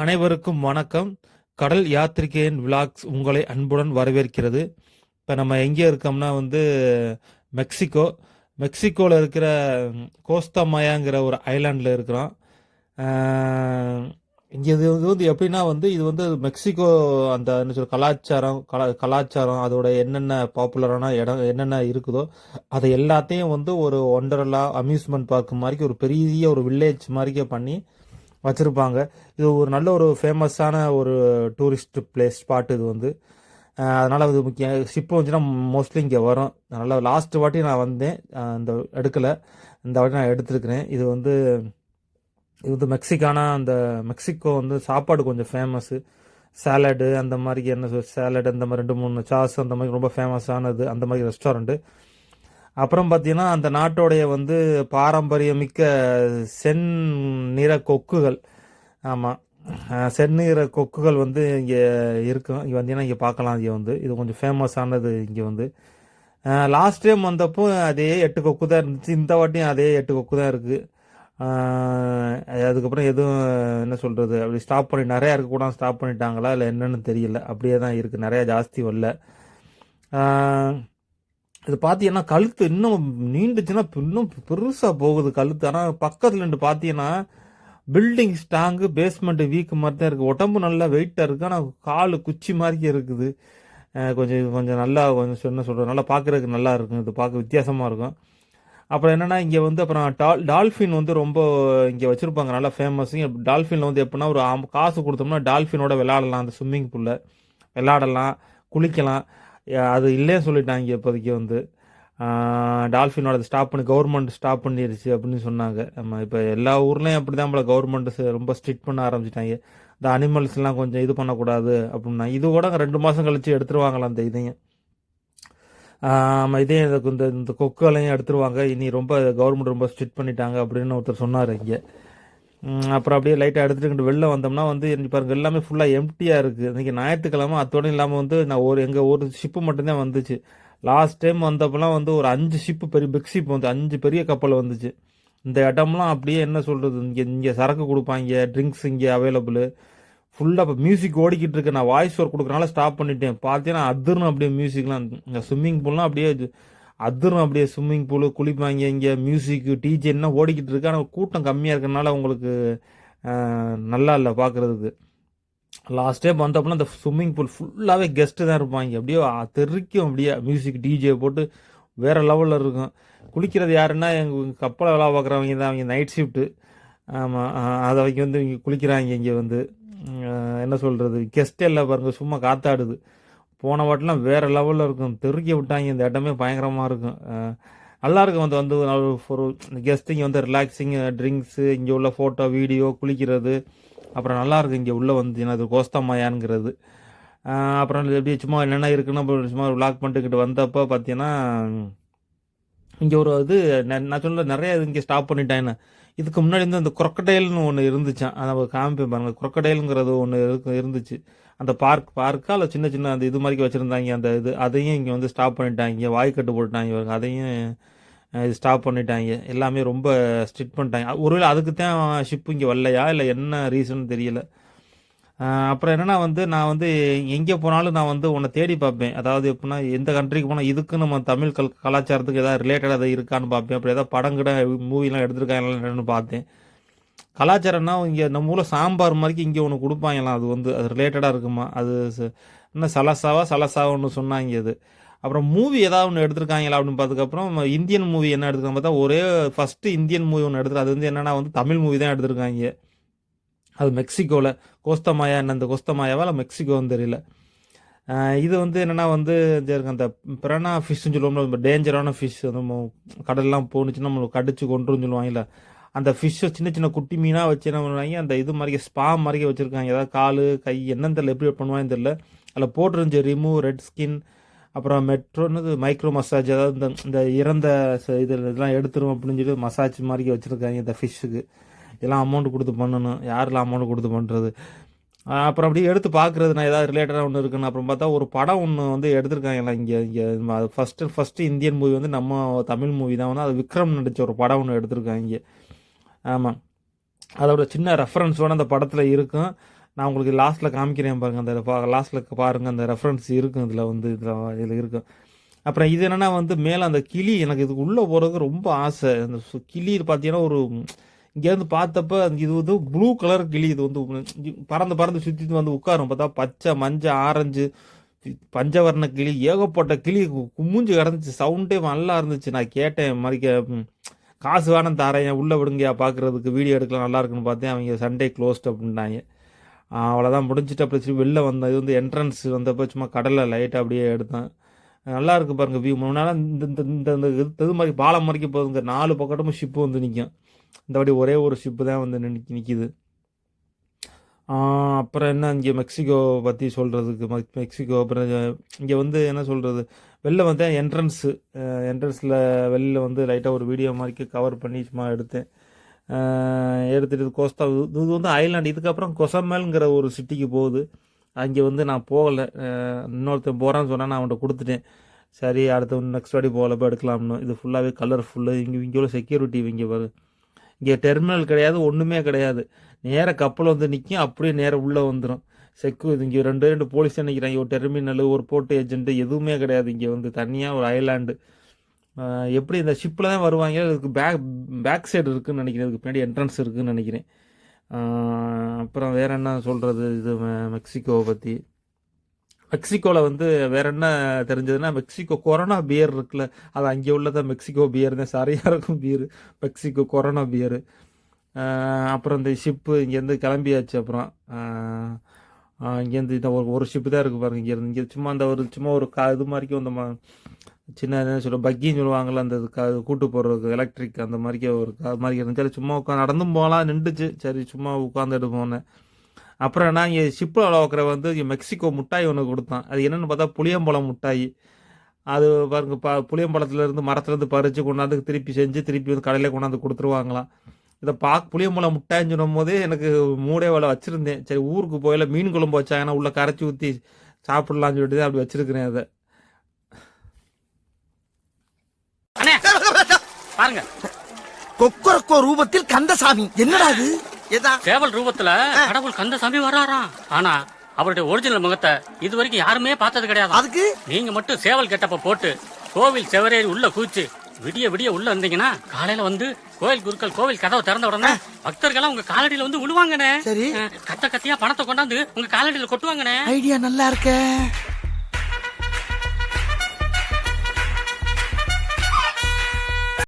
அனைவருக்கும் வணக்கம். கடல் யாத்திரிகையின் விலாக்ஸ் உங்களை அன்புடன் வரவேற்கிறது. இப்போ நம்ம எங்கே இருக்கோம்னா மெக்சிகோ. மெக்சிகோவில் இருக்கிற கோஸ்தா மயாங்கிற ஒரு ஐலாண்டில் இருக்கிறோம். இங்கே இது எப்படின்னா இது மெக்சிகோ அந்த என்ன சொல்ற கலாச்சாரம் கலாச்சாரம் அதோட என்னென்ன பாப்புலரான இடம் என்னென்ன இருக்குதோ அதை எல்லாத்தையும் ஒரு ஒண்டர்லா அம்யூஸ்மெண்ட் பார்க் மாதிரி ஒரு பெரிய ஒரு வில்லேஜ் மாதிரிக்கே பண்ணி வச்சுருப்பாங்க. இது ஒரு நல்ல ஒரு ஃபேமஸான ஒரு டூரிஸ்ட் பிளேஸ் ஸ்பாட் இது அதனால் அது முக்கிய ஷிப்பு வந்துச்சுன்னா மோஸ்ட்லி இங்கே வரும். அதனால் லாஸ்ட் வாட்டி நான் வந்தேன், இந்த எடுக்கலை. இந்த வாட்டி நான் எடுத்துருக்கிறேன். இது மெக்சிகானா அந்த மெக்சிகோ சாப்பாடு கொஞ்சம் ஃபேமஸ்ஸு. சாலடு அந்த மாதிரி என்ன சாலட் அந்த மாதிரி 2-3 சாஸ் அந்த மாதிரி ரொம்ப ஃபேமஸானது அந்த மாதிரி ரெஸ்டாரண்ட்டு. அப்புறம் பார்த்தீங்கன்னா அந்த நாட்டோடைய பாரம்பரியமிக்க செந்நிற கொக்குகள். ஆமாம், செந்நிற கொக்குகள் இங்கே இருக்கும். இங்கே வந்தீங்கன்னா இங்கே பார்க்கலாம். இங்கே இது கொஞ்சம் ஃபேமஸானது. இங்கே லாஸ்ட் டைம் வந்தப்போ அதே 8 கொக்கு தான் இருந்துச்சு. இந்த வாட்டியும் அதே 8 கொக்கு தான் இருக்குது. அதுக்கப்புறம் எதுவும் என்ன சொல்கிறது அப்படி ஸ்டாப் பண்ணி நிறையா இருக்கக்கூட ஸ்டாப் பண்ணிட்டாங்களா இல்லை என்னன்னு தெரியல. அப்படியே தான் இருக்குது, நிறையா ஜாஸ்தி வரல. இது பார்த்தீங்கன்னா கழுத்து இன்னும் நீண்டுச்சுன்னா இன்னும் பெருசாக போகுது கழுத்து. ஆனால் பக்கத்தில் நின்று பார்த்தீங்கன்னா பில்டிங் ஸ்ட்ராங்கு, பேஸ்மெண்ட்டு வீக்கு மாதிரி தான் இருக்குது. உடம்பு நல்லா வெயிட்டாக இருக்குது, ஆனால் கால் குச்சி மாதிரி இருக்குது. கொஞ்சம் நல்லா கொஞ்சம் என்ன சொல்கிறது நல்லா பார்க்குறதுக்கு நல்லா இருக்கும். இது பார்க்க வித்தியாசமாக இருக்கும். அப்புறம் என்னென்னா இங்கே அப்புறம் டால்ஃபின் ரொம்ப இங்கே வச்சுருப்பாங்க, நல்லா ஃபேமஸ். டால்ஃபினில் எப்படின்னா ஒரு காசு கொடுத்தோம்னா டால்ஃபினோட விளையாடலாம், அந்த ஸ்விம்மிங் பூலில் விளையாடலாம், குளிக்கலாம். அது இல்லைன்னு சொல்லிட்டாங்க இப்போதைக்கு. டால்ஃபினோட அதை ஸ்டாப் பண்ணி கவர்மெண்ட் ஸ்டாப் பண்ணிடுச்சு அப்படின்னு சொன்னாங்க. நம்ம இப்போ எல்லா ஊர்லேயும் அப்படி தான் போல கவர்மெண்ட் ரொம்ப ஸ்ட்ரிக்ட் பண்ண ஆரம்பிச்சிட்டாங்க. இந்த அனிமல்ஸ்லாம் கொஞ்சம் இது பண்ணக்கூடாது அப்படின்னா. இது கூட 2 மாதம் கழிச்சு எடுத்துருவாங்களாம் அந்த இதையும். இதையும் இந்த கொக்குகளையும் எடுத்துருவாங்க. இனி ரொம்ப கவர்மெண்ட் ரொம்ப ஸ்ட்ரிக்ட் பண்ணிட்டாங்க அப்படின்னு ஒருத்தர் சொன்னார் இங்கே. அப்புறம் அப்படியே லைட்டாக எடுத்துகிட்டு வெளில வந்தோம்னா பாருங்க எல்லாமே ஃபுல்லாக எம்டியாக இருக்குது. இன்றைக்கி ஞாயிற்றுக்கிழமை. அத்தோடு இல்லாமல் நான் எங்கள் ஒரு ஷிப்பு மட்டும்தான் வந்துச்சு. லாஸ்ட் டைம் வந்தப்போலாம் ஒரு 5 ஷிப்பு பெரிய பிக் ஷிப் 5 பெரிய கப்பல் வந்துச்சு. இந்த இடம்லாம் அப்படியே என்ன சொல்கிறது, இங்கே சரக்கு கொடுப்பாங்க, ட்ரிங்க்ஸ் இங்கே அவைலபிள் ஃபுல்லாக. இப்போ மியூசிக் ஓடிக்கிட்டு இருக்கு. நான் வாய்ஸ் ஓவர் கொடுக்குறனால ஸ்டாப் பண்ணிட்டேன். பார்த்தீங்கன்னா அதிர்னு அப்படியே மியூசிக்லாம். இந்த ஸ்விம்மிங் பூல்லாம் அப்படியே அதிரும். அப்படியே ஸ்விம்மிங் பூலு குளிப்பாங்க, இங்கே மியூசிக்கு டிஜேன்னா ஓடிக்கிட்டு இருக்கு. ஆனால் கூட்டம் கம்மியாக இருக்கிறனால உங்களுக்கு நல்லா இல்லை பார்க்குறதுக்கு. லாஸ்ட் டைம் வந்தப்போலாம் அந்த ஸ்விம்மிங் பூல் ஃபுல்லாகவே கெஸ்ட்டு தான் இருப்பாங்க. அப்படியே தெரிக்கும், அப்படியே மியூசிக் டிஜே போட்டு வேறு லெவலில் இருக்கும். குளிக்கிறது யாருன்னா எங்கள் கப்பலை வேலை பார்க்குறவங்க தான். அவங்க நைட் ஷிஃப்ட்டு. ஆமாம், அதை அவங்க இங்கே குளிக்கிறாங்க. இங்கே என்ன சொல்கிறது கெஸ்ட்டே இல்லை பாருங்கள், சும்மா காத்தாடுது. போன வாட்டிலாம் வேறு லெவலில் இருக்கும், தெருக்கி விட்டாங்க. இந்த இடமே பயங்கரமாக இருக்கும். நல்லாயிருக்கும். ஒரு கெஸ்ட்டு இங்கே ரிலாக்ஸிங், ட்ரிங்க்ஸு, இங்கே உள்ள ஃபோட்டோ வீடியோ, குளிக்கிறது. அப்புறம் நல்லாயிருக்கு இங்கே உள்ளே அது கோஸ்தா மயான்ங்கிறது. அப்புறம் எப்படி சும்மா என்னென்ன இருக்குன்னு சும்மா விளாக் பண்ணிட்டுக்கிட்டு வந்தப்போ பார்த்தீங்கன்னா இங்கே ஒரு நான் சொல்ல நிறைய இங்கே ஸ்டாப் பண்ணிட்டேன்னு. இதுக்கு முன்னாடி அந்த குரொக்கடைல்னு ஒன்று இருந்துச்சான். அதை காமிப்பேன் பாருங்கள். குரொக்கடைலுங்கிறது ஒன்று இருந்துச்சு. அந்த பார்க்காக இல்லை சின்ன சின்ன அந்த இது மாதிரி வச்சுருந்தாங்க. அந்த அதையும் இங்கே ஸ்டாப் பண்ணிட்டாங்க. வாய்க்கட்டு போட்டாங்க. அதையும் இது ஸ்டாப் பண்ணிட்டாங்க. எல்லாமே ரொம்ப ஸ்ட்ரிக்ட் பண்ணிட்டாங்க. ஒருவேளை அதுக்கு தான் ஷிப்பு இங்கே வரலையா இல்லை என்ன ரீசன் தெரியல. அப்புறம் என்னென்னா நான் எங்கே போனாலும் நான் உன்னை தேடி பார்ப்பேன். அதாவது எப்படின்னா எந்த கண்ட்ரிக்கு போனால் இதுக்கு நம்ம தமிழ் கலாச்சாரத்துக்கு எதாவது ரிலேட்டடாக அதை இருக்கான்னு பார்ப்பேன். அப்படி ஏதாவது படங்கிட மூவிலாம் எடுத்திருக்காங்கன்னு பார்த்தேன். கலாச்சாரம்னா இங்கே நம்ம ஊரில் சாம்பார் மாதிரிக்கு இங்கே ஒன்று கொடுப்பாங்களாம். அது ரிலேட்டடாக இருக்குமா. அது என்ன சலசாவா ஒன்று சொன்னாங்க. அப்புறம் மூவி ஏதாவது ஒன்று எடுத்திருக்காங்களா அப்படின்னு பார்த்ததுக்கப்புறம் இந்தியன் மூவி என்ன எடுத்துருக்காங்க பார்த்தா ஒரே ஃபஸ்ட்டு இந்தியன் மூவி ஒன்று எடுத்துருக்கு. அது என்னென்னா தமிழ் மூவி தான் எடுத்திருக்காங்க. அது மெக்சிகோவில் கோஸ்தா மயா. அந்த கோஸ்தா மயாவா இல்லை மெக்சிகோன்னு தெரியல. இது என்னென்னா அந்த பிரானா ஃபிஷ்ஷுன்னு சொல்லுவோம்ல, ரொம்ப டேஞ்சரான ஃபிஷ். நம்ம கடல்லாம் போணுச்சுன்னா நம்மளுக்கு கடிச்சு கொண்டுருன்னு சொல்லுவாங்கல்ல. அந்த ஃபிஷ்ஷை சின்ன சின்ன குட்டி மீனாக வச்சு என்ன பண்ணுவாங்க, அந்த இது மாதிரி ஸ்பா மாதிரி வச்சுருக்காங்க. ஏதாவது கால் கை என்னன்னு தெரியல, எப்படி பண்ணுவாங்கன்னு தெரியல. அதில் போட்டுருந்துச்சு ரிமூவ் ரெட் ஸ்கின், அப்புறம் மெட்ரோன்னு மைக்ரோ மசாஜ், அதாவது இந்த இறந்த இதெல்லாம் எடுத்துரும் அப்படின்னு சொல்லி மசாஜ் மாதிரி வச்சுருக்காங்க இந்த ஃபிஷ்ஷுக்கு. இதெல்லாம் அமௌண்ட் கொடுத்து பண்ணணும். யாரெல்லாம் அமௌண்ட் கொடுத்து பண்ணுறது. அப்புறம் அப்படியே எடுத்து பார்க்குறது நான் ஏதாவது ரிலேட்டடாக ஒன்று இருக்குன்னு. அப்புறம் பார்த்தா ஒரு படம் ஒன்று எடுத்திருக்காங்கல்ல இங்கே ஃபஸ்ட்டு இந்தியன் மூவி நம்ம தமிழ் மூவி தான். அது விக்ரம் நடித்த ஒரு படம் ஒன்று எடுத்திருக்காங்க. ஆமாம், அதோட சின்ன ரெஃபரன்ஸோட அந்த படத்தில் இருக்கும். நான் உங்களுக்கு லாஸ்ட்டில் காமிக்கிறேன் பாருங்க, அந்த லாஸ்ட்டில் பாருங்கள், அந்த ரெஃபரன்ஸ் இருக்கும் இதில் வந்து இதில் இருக்கும். அப்புறம் இது என்னென்னா வந்து மேலே அந்த கிளி, எனக்கு இதுக்கு உள்ளே போகிறதுக்கு ரொம்ப ஆசை. அந்த கிளி பார்த்தீங்கன்னா ஒரு இங்கேருந்து பார்த்தப்ப இது வந்து ப்ளூ கலர் கிளி, இது வந்து பறந்து பறந்து சுற்றி வந்து உட்காரும். பார்த்தா பச்சை, மஞ்சள், ஆரஞ்சு, பஞ்சவர்ண கிளி, ஏகப்பட்ட கிளி குமிஞ்சு கிடந்துச்சு. சவுண்டே நல்லா இருந்துச்சு. நான் கேட்டேன் மறிக்க, காசு வேணும் தரேன், உள்ளே விடுங்கயா பார்க்குறதுக்கு, வீடியோ எடுக்கலாம் நல்லா இருக்குன்னு பார்த்தேன். அவங்க சண்டே க்ளோஸ்ட் அப்படின்னாங்க. அவ்வளோதான் முடிஞ்சுட்டு அப்படி சொல்லி வெளில வந்தேன். இது வந்து என்ட்ரன்ஸ் வந்தப்போ சும்மா கடலில் லைட்டாக அப்படியே எடுத்தேன். நல்லா இருக்குது பாருங்கள் வியூ. முன்னால் இந்த இந்த இந்த இந்த இது மாதிரி பாலம் மறைக்க போகுதுங்க, 4 பக்கமும் ஷிப்பு வந்து நிற்கும். இந்த வாட்டி ஒரே ஒரு ஷிப்பு தான் வந்து நிற்கிது. அப்புறம் என்ன, இங்கே மெக்சிகோ பற்றி சொல்கிறதுக்கு, மெக்சிகோ அப்புறம் இங்கே வந்து என்ன சொல்கிறது, வெளில வந்து என்ட்ரன்ஸில் வெளில வந்து லைட்டாக ஒரு வீடியோ மாதிரி கவர் பண்ணி சும்மா எடுத்தேன். எடுத்துகிட்டு கோஸ்தா, இது வந்து ஐலாண்டு. இதுக்கப்புறம் கொசமேல்ங்கிற ஒரு சிட்டிக்கு போகுது. அங்கே வந்து நான் போகலை. இன்னொருத்தன் போகிறான்னு சொன்னால் நான் அவன்கிட்ட கொடுத்துட்டேன். சரி அடுத்த நெக்ஸ்ட் வாட்டி போகலப்போ எடுக்கலாம்னு. இது ஃபுல்லாகவே கலர்ஃபுல்லு. இங்கே உள்ள செக்யூரிட்டி இங்கே பாரு, இங்கே டெர்மினல் கிடையாது, ஒன்றுமே கிடையாது. நேராக கப்பல் வந்து நிற்கும், அப்படியே நேராக உள்ளே வந்துடும். இங்கே ரெண்டு போலீஸ் நினைக்கிறாங்க. ஒரு டெர்மினல், ஒரு போர்ட் ஏஜென்ட்டு எதுவுமே கிடையாது. இங்கே வந்து தனியாக ஒரு ஐலாண்டு. எப்படி இந்த ஷிப்பில் தான் வருவாங்க. அதுக்கு பேக் சைடு இருக்குதுன்னு நினைக்கிறேன், அதுக்கு பின்னாடி என்ட்ரன்ஸ் இருக்குதுன்னு நினைக்கிறேன். அப்புறம் வேறு என்ன சொல்கிறது, இது மெக்சிகோவை பற்றி. மெக்சிகோவில் வந்து வேறு என்ன தெரிஞ்சதுன்னா, மெக்சிகோ கொரோனா பியர் இருக்குல்ல, அது அங்கே உள்ளதான் மெக்சிகோ பியர் தான், சரியாக இருக்கும் பீரு, மெக்சிகோ கொரோனா பியரு. அப்புறம் இந்த ஷிப்பு இங்கேருந்து கிளம்பியாச்சு. அப்புறம் இங்கேருந்து இந்த ஒரு ஷிப்பு தான் இருக்குது பாருங்கள். இங்கே சும்மா அந்த சும்மா ஒரு இது மாதிரிக்கும் அந்த சின்ன என்ன சொல்ல பக்கின்னு சொல்லுவாங்கள்ல, அந்த கூட்டு போடுறதுக்கு எலக்ட்ரிக், அந்த மாதிரிக்கே ஒரு மாதிரி இருந்துச்சு. சும்மா உட்காந்து நடந்தும் போகலாம், நின்றுச்சு. சரி சும்மா உட்காந்துட்டு போனேன். அப்புறம் நான் இங்கே ஷிப்பில் அளவுக்கிற வந்து இங்கே மெக்சிகோ மிட்டாய் ஒன்று கொடுத்தான். அது என்னென்னு பார்த்தா புளியம்பழம் மிட்டாய். அது பாருங்க, புளியம்பழத்துலேருந்து மரத்துலேருந்து பறித்து கொண்டாந்து திருப்பி செஞ்சு திருப்பி வந்து கடையில் கொண்டாந்து கொடுத்துருவாங்களாம். இதை புளியம்பழம் மிட்டாய்ன்னு சொல்லும் போதே எனக்கு மூடே வேலை வச்சுருந்தேன். சரி ஊருக்கு போயில மீன் குழம்பு வச்சாங்கன்னா உள்ளே கரைச்சி ஊற்றி சாப்பிட்லான்னு சொல்லிட்டு தான் அப்படி வச்சுருக்கிறேன். அதை பாருங்க, கொக்கரக்கோ ரூபத்தில் கந்தசாமி. என்னடா இது? சேவல் ரூபத்துல கடவுள் கந்தசாமி வர்றாராம். ஆனா அவருடைய ஒரிஜினல் முகத்தை இது வரைக்கும் யாருமே பார்த்தது கிடையாது. அதுக்கு நீங்க மட்டும் சேவல் கெட்டப்ப போட்டு கோவில் செவரேறி உள்ள குதிச்சு விடிய விடிய உள்ள இருந்தீங்கன்னா, காலையில வந்து கோவில் குருக்கள் கோவில் கதவை திறந்த உடனே பக்தர்கள் உங்க காலடியில வந்து விழுவாங்கண்ணே. சரி, கத்தியா பணத்தை கொண்டாந்து உங்க காலடியில கொட்டுவாங்கண்ணே. ஐடியா நல்லா இருக்க.